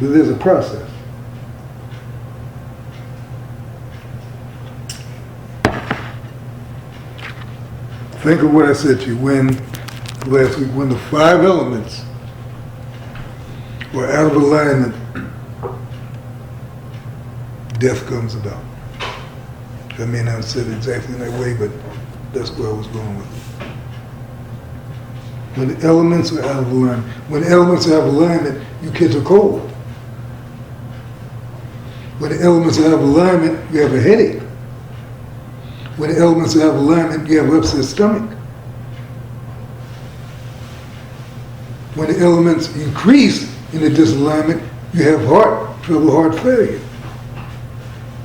but there's a process. Think of what I said to you last week, when the 5 elements were out of alignment, death comes about. I may not have said it exactly in that way, but that's where I was going with it. When the elements are out of alignment, when the elements are out of alignment, you catch a cold. When the elements are out of alignment, you have a headache. When the elements are out of alignment, you have an upset stomach. When the elements increase in the disalignment, you have heart trouble, heart failure.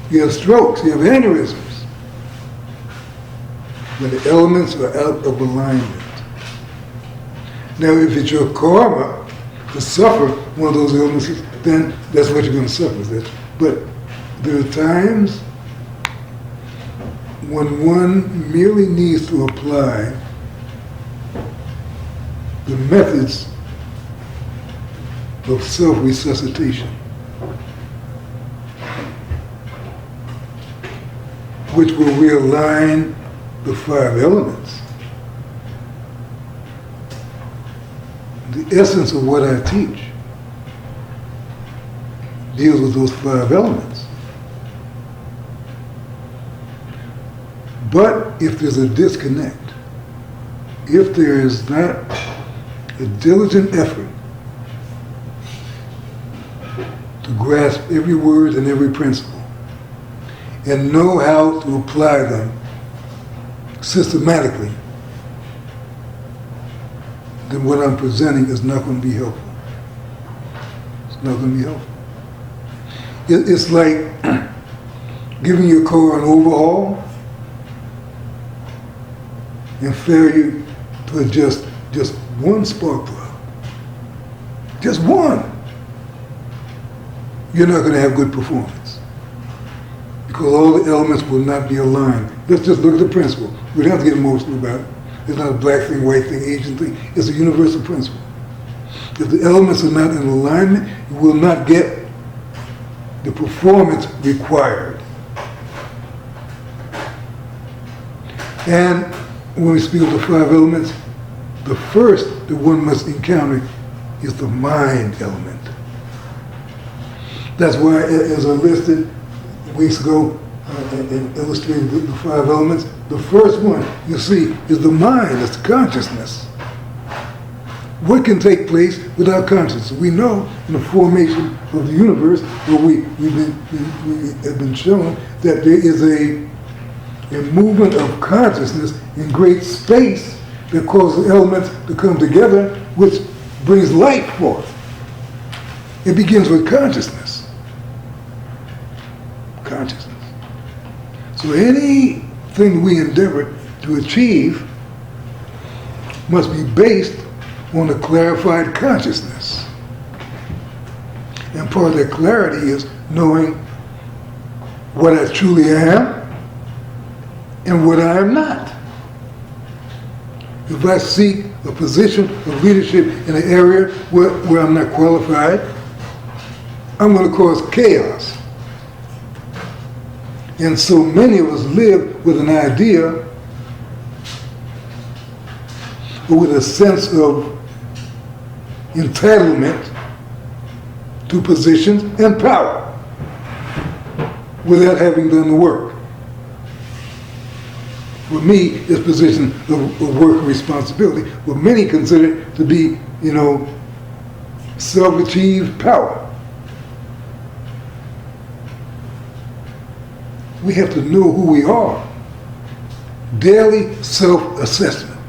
You have strokes, you have aneurysms. When the elements are out of alignment. Now, if it's your karma to suffer one of those illnesses, then that's what you're going to suffer. But there are times when one merely needs to apply the methods of self-resuscitation, which will realign the 5 elements. The essence of what I teach deals with those 5 elements. But if there's a disconnect, if there is not a diligent effort to grasp every word and every principle and know how to apply them systematically, then what I'm presenting is not going to be helpful. It's not going to be helpful. It's like giving your car an overhaul and failure to adjust just one spark plug. Just one. You're not going to have good performance because all the elements will not be aligned. Let's just look at the principle. We don't have to get emotional about it. It's not a black thing, white thing, Asian thing. It's a universal principle. If the elements are not in alignment, you will not get the performance required. And when we speak of the 5 elements, the first that one must encounter is the mind element. That's why, as I listed weeks ago and illustrated the 5 elements, the first one you see is the mind, it's consciousness. What can take place without consciousness? We know in the formation of the universe, where we have been shown that there is a movement of consciousness in great space that causes elements to come together, which brings light forth. It begins with consciousness. Consciousness. So anything we endeavor to achieve must be based on a clarified consciousness. And part of that clarity is knowing what I truly am and what I am not. If I seek a position of leadership in an area where I'm not qualified, I'm going to cause chaos. And so many of us live with an idea or with a sense of entitlement to positions and power without having done the work. For me, it's position of work and responsibility. What many consider to be, self-achieved power. We have to know who we are. Daily self-assessment.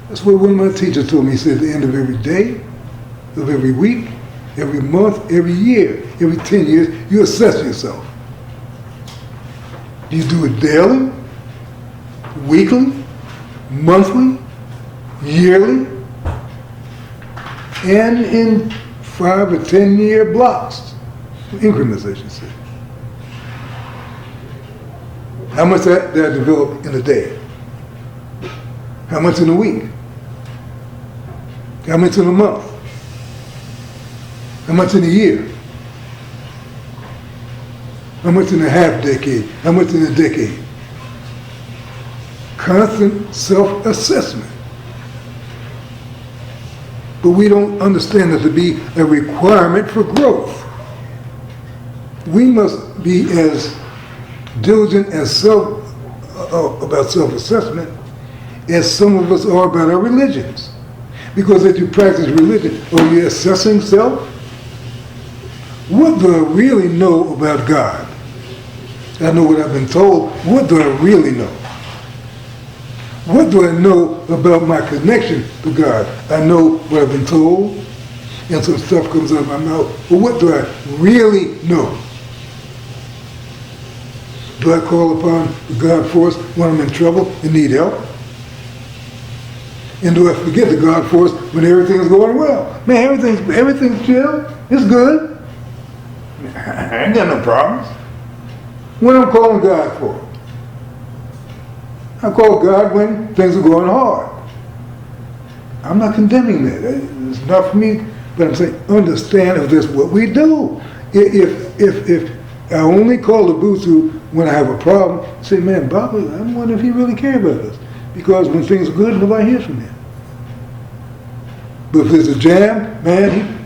That's what one of my teachers told me. He said at the end of every day, of every week, every month, every year, every 10 years, you assess yourself. Do you do it daily, weekly, monthly, yearly, and in 5 or 10 year blocks, increments, I should say? How much did I develop in a day? How much in a week? How much in a month? How much in a year? How much in a half decade? How much in a decade? Constant self-assessment. But we don't understand that to be a requirement for growth. We must be as diligent as about self-assessment as some of us are about our religions. Because as you practice religion, are you assessing self? What do I really know about God? I know what I've been told. What do I really know? What do I know about my connection to God? I know what I've been told, and some stuff comes out of my mouth. But what do I really know? Do I call upon the God force when I'm in trouble and need help? And do I forget the God force when everything's going well? Man, everything's chill. It's good. I ain't got no problems. What I'm calling God for? I call God when things are going hard. I'm not condemning that. It's not for me, but I'm saying understand if this is what we do. If I only call the Butu when I have a problem, say, man, Baba, I wonder if he really cares about us. Because when things are good, nobody hears from him. But if there's a jam, man,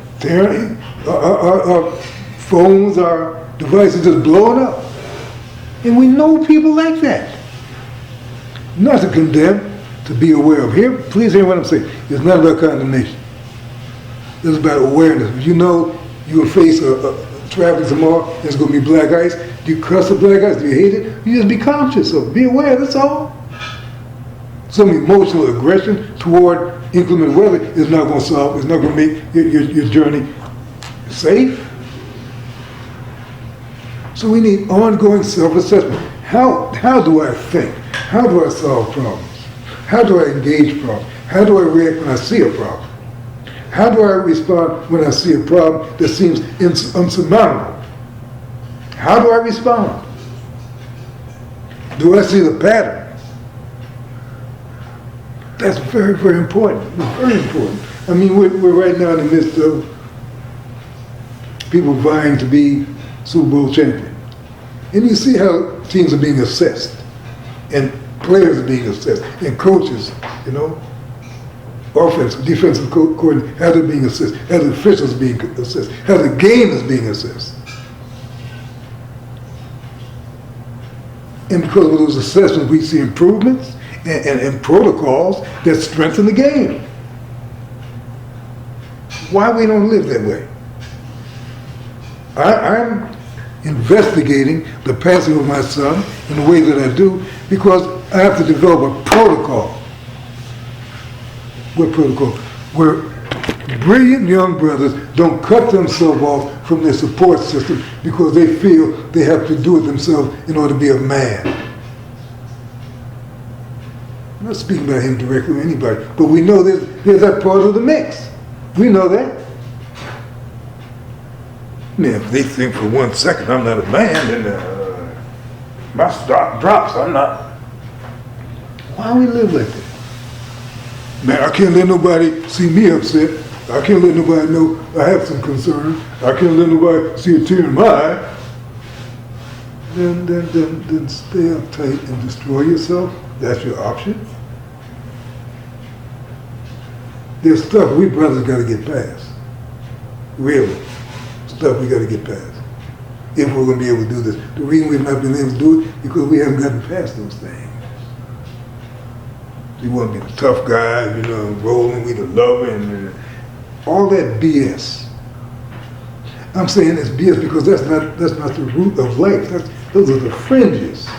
our phones, our devices just blowing up. And we know people like that. Not to condemn, to be aware of. Here, please hear what I'm saying. It's not about condemnation. It's about awareness. If you know you'll face traffic tomorrow, there's going to be black ice. Do you cuss the black ice? Do you hate it? You just be conscious of it. Be aware, that's all. Some emotional aggression toward inclement weather is not going to solve, it's not going to make your journey safe. So we need ongoing self-assessment. How do I think? How do I solve problems? How do I engage problems? How do I react when I see a problem? How do I respond when I see a problem that seems unsurmountable? How do I respond? Do I see the pattern? That's very, very important. It's very important. I mean, we're right now in the midst of people vying to be Super Bowl champion. And you see how teams are being assessed, and players are being assessed, and coaches, offensive, defensive coordinator, how they're being assessed, how the officials are being assessed, how the game is being assessed. And because of those assessments, we see improvements and protocols that strengthen the game. Why we don't live that way? I'm investigating the passing of my son in the way that I do because I have to develop a protocol. What protocol? Where brilliant young brothers don't cut themselves off from their support system because they feel they have to do it themselves in order to be a man. I'm not speaking about him directly or anybody, but we know there's that part of the mix. We know that. Man, if they think for 1 second I'm not a man, then my stock drops. I'm not. Why we live like that? Man, I can't let nobody see me upset. I can't let nobody know I have some concern. I can't let nobody see a tear in my eye. Then stay uptight and destroy yourself. That's your option. There's stuff we brothers got to get past. Really. Stuff we got to get past. If we're going to be able to do this. The reason we've not been able to do it because we haven't gotten past those things. You want to be the tough guy, rolling with the lover and all that BS. I'm saying it's BS because that's not the root of life. Those are the fringes.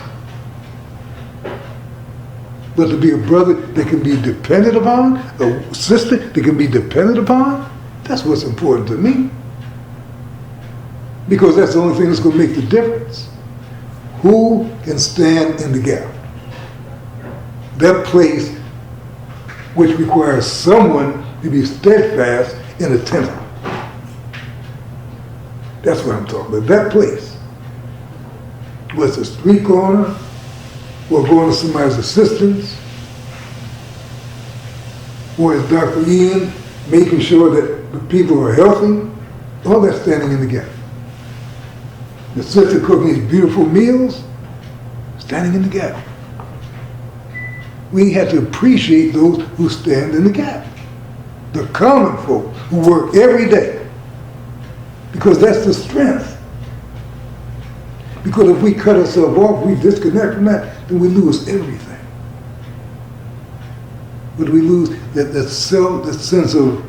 But to be a brother that can be dependent upon, a sister that can be dependent upon, that's what's important to me. Because that's the only thing that's going to make the difference. Who can stand in the gap? That place which requires someone to be steadfast and attentive. That's what I'm talking about. That place. Whether it's a street corner, or going to somebody's assistance, or as Dr. Ian, making sure that the people are healthy, All that standing in the gap. The sister cooking these beautiful meals, standing in the gap. We have to appreciate those who stand in the gap. The common folk who work every day. Because that's the strength. Because if we cut ourselves off, we disconnect from that, then we lose everything. But we lose that sense of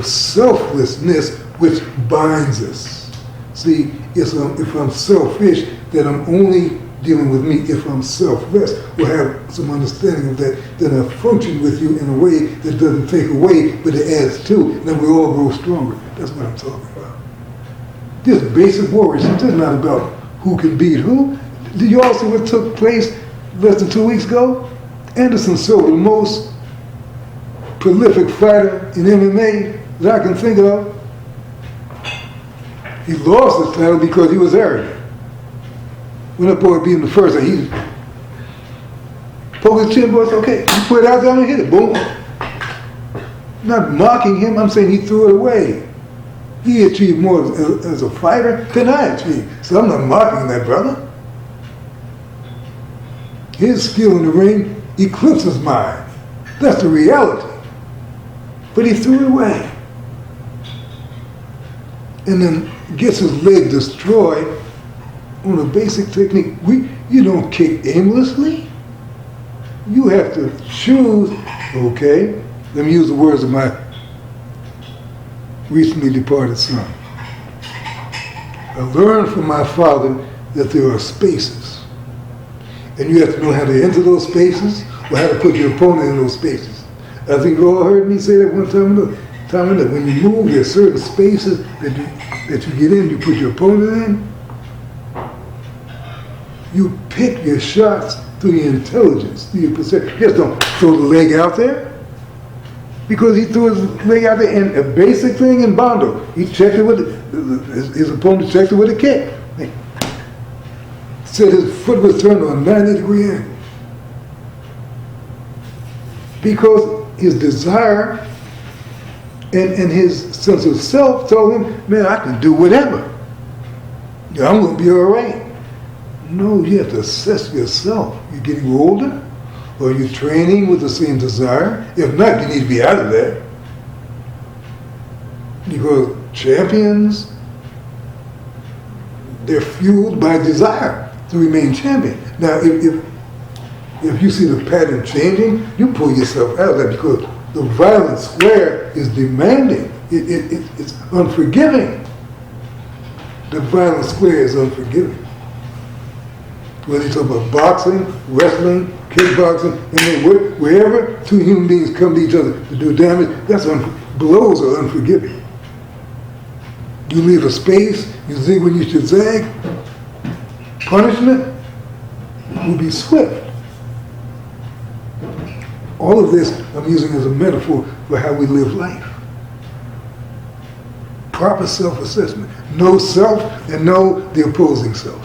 selflessness which binds us. See, if I'm selfish, then I'm only dealing with me. If I'm selfless, we'll have some understanding of that, then I function with you in a way that doesn't take away, but it adds to, and then we all grow stronger. That's what I'm talking about. This basic warrior, this is not about who can beat who. Did you all see what took place less than 2 weeks ago? Anderson Silva, the most prolific fighter in MMA that I can think of, he lost his title because he was arrogant. When that boy beat him the first time, he poked his chin, boy, said, okay, you put it out there and hit it, boom. Not mocking him, I'm saying he threw it away. He achieved more as a fighter than I achieved. So I'm not mocking that brother. His skill in the ring eclipses mine. That's the reality. But he threw it away. And then gets his leg destroyed on a basic technique. You don't kick aimlessly. You have to choose, okay, let me use the words of my recently departed son. I learned from my father that there are spaces. And you have to know how to enter those spaces or how to put your opponent in those spaces. I think you all heard me say that one time or another. When you move, there are certain spaces that you get in, you put your opponent in. You pick your shots through your intelligence, through your perception. Just don't throw the leg out there. Because he threw his leg out there, and a basic thing in Bondo, he checked it with, his opponent checked it with a kick. Said his foot was turned on a 90-degree angle. Because his desire and his sense of self told him, man, I can do whatever. I'm going to be all right. No, you have to assess yourself. You're getting older, or you're training with the same desire. If not, you need to be out of there. Because champions, they're fueled by desire to remain champion. Now, if you see the pattern changing, you pull yourself out of that because the violent square is demanding. It's unforgiving. The violent square is unforgiving. Whether you talk about boxing, wrestling, kickboxing, and wherever two human beings come to each other to do damage, blows are unforgiving. You leave a space, you zig when you should zag, punishment will be swift. All of this I'm using as a metaphor for how we live life. Proper self-assessment. Know self and know the opposing self.